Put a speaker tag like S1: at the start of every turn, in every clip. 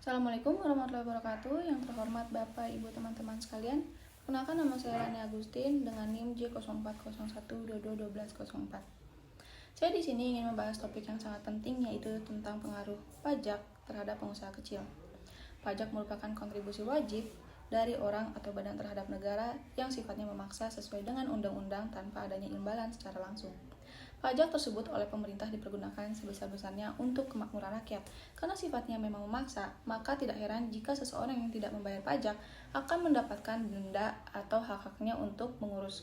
S1: Assalamualaikum warahmatullahi wabarakatuh. Yang terhormat Bapak, Ibu, teman-teman sekalian. Perkenalkan, nama saya Rani Agustin dengan NIM J0401221204. Saya di sini ingin membahas topik yang sangat penting, yaitu tentang pengaruh pajak terhadap pengusaha kecil. Pajak merupakan kontribusi wajib dari orang atau badan terhadap negara yang sifatnya memaksa sesuai dengan undang-undang tanpa adanya imbalan secara langsung. Pajak tersebut oleh pemerintah dipergunakan sebesar-besarnya untuk kemakmuran rakyat. Karena sifatnya memang memaksa, maka tidak heran jika seseorang yang tidak membayar pajak akan mendapatkan denda atau hak-haknya untuk mengurus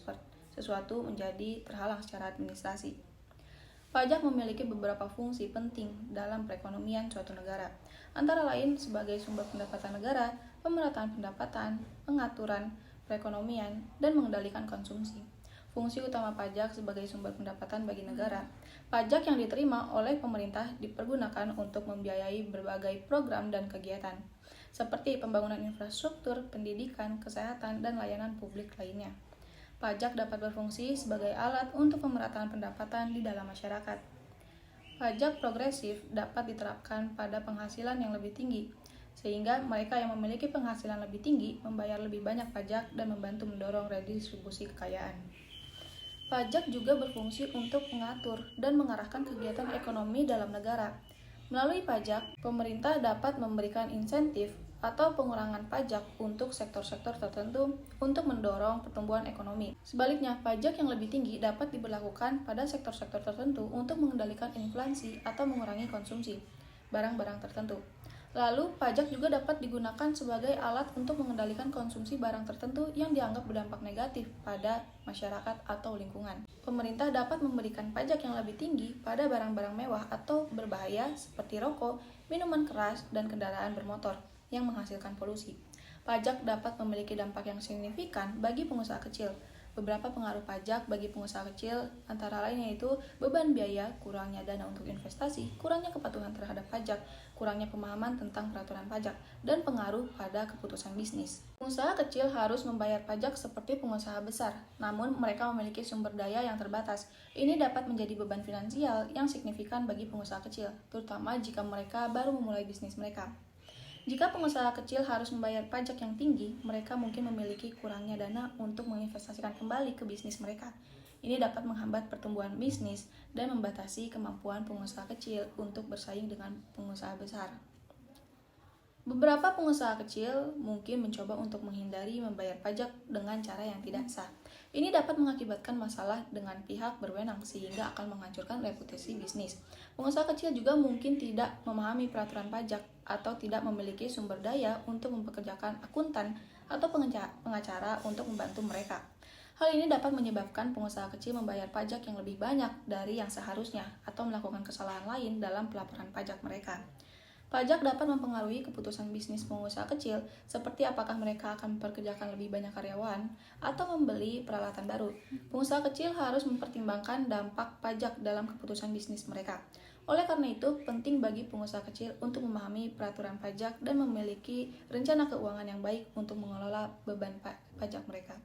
S1: sesuatu menjadi terhalang secara administrasi. Pajak memiliki beberapa fungsi penting dalam perekonomian suatu negara, antara lain sebagai sumber pendapatan negara, pemerataan pendapatan, pengaturan perekonomian, dan mengendalikan konsumsi. Fungsi utama pajak sebagai sumber pendapatan bagi negara. Pajak yang diterima oleh pemerintah dipergunakan untuk membiayai berbagai program dan kegiatan, seperti pembangunan infrastruktur, pendidikan, kesehatan, dan layanan publik lainnya. Pajak dapat berfungsi sebagai alat untuk pemerataan pendapatan di dalam masyarakat. Pajak progresif dapat diterapkan pada penghasilan yang lebih tinggi, sehingga mereka yang memiliki penghasilan lebih tinggi membayar lebih banyak pajak dan membantu mendorong redistribusi kekayaan. Pajak juga berfungsi untuk mengatur dan mengarahkan kegiatan ekonomi dalam negara. Melalui pajak, pemerintah dapat memberikan insentif atau pengurangan pajak untuk sektor-sektor tertentu untuk mendorong pertumbuhan ekonomi. Sebaliknya, pajak yang lebih tinggi dapat diberlakukan pada sektor-sektor tertentu untuk mengendalikan inflasi atau mengurangi konsumsi barang-barang tertentu. Lalu, pajak juga dapat digunakan sebagai alat untuk mengendalikan konsumsi barang tertentu yang dianggap berdampak negatif pada masyarakat atau lingkungan. Pemerintah dapat memberikan pajak yang lebih tinggi pada barang-barang mewah atau berbahaya seperti rokok, minuman keras, dan kendaraan bermotor yang menghasilkan polusi. Pajak dapat memiliki dampak yang signifikan bagi pengusaha kecil. Beberapa pengaruh pajak bagi pengusaha kecil antara lain yaitu beban biaya, kurangnya dana untuk investasi, kurangnya kepatuhan terhadap pajak, kurangnya pemahaman tentang peraturan pajak, dan pengaruh pada keputusan bisnis. Pengusaha kecil harus membayar pajak seperti pengusaha besar, namun mereka memiliki sumber daya yang terbatas. Ini dapat menjadi beban finansial yang signifikan bagi pengusaha kecil, terutama jika mereka baru memulai bisnis mereka. Jika pengusaha kecil harus membayar pajak yang tinggi, mereka mungkin memiliki kurangnya dana untuk menginvestasikan kembali ke bisnis mereka. Ini dapat menghambat pertumbuhan bisnis dan membatasi kemampuan pengusaha kecil untuk bersaing dengan pengusaha besar. Beberapa pengusaha kecil mungkin mencoba untuk menghindari membayar pajak dengan cara yang tidak sah. Ini dapat mengakibatkan masalah dengan pihak berwenang sehingga akan menghancurkan reputasi bisnis. Pengusaha kecil juga mungkin tidak memahami peraturan pajak atau tidak memiliki sumber daya untuk mempekerjakan akuntan atau pengacara untuk membantu mereka. Hal ini dapat menyebabkan pengusaha kecil membayar pajak yang lebih banyak dari yang seharusnya atau melakukan kesalahan lain dalam pelaporan pajak mereka. Pajak dapat mempengaruhi keputusan bisnis pengusaha kecil, seperti apakah mereka akan mempekerjakan lebih banyak karyawan atau membeli peralatan baru. Pengusaha kecil harus mempertimbangkan dampak pajak dalam keputusan bisnis mereka. Oleh karena itu, penting bagi pengusaha kecil untuk memahami peraturan pajak dan memiliki rencana keuangan yang baik untuk mengelola beban pajak mereka.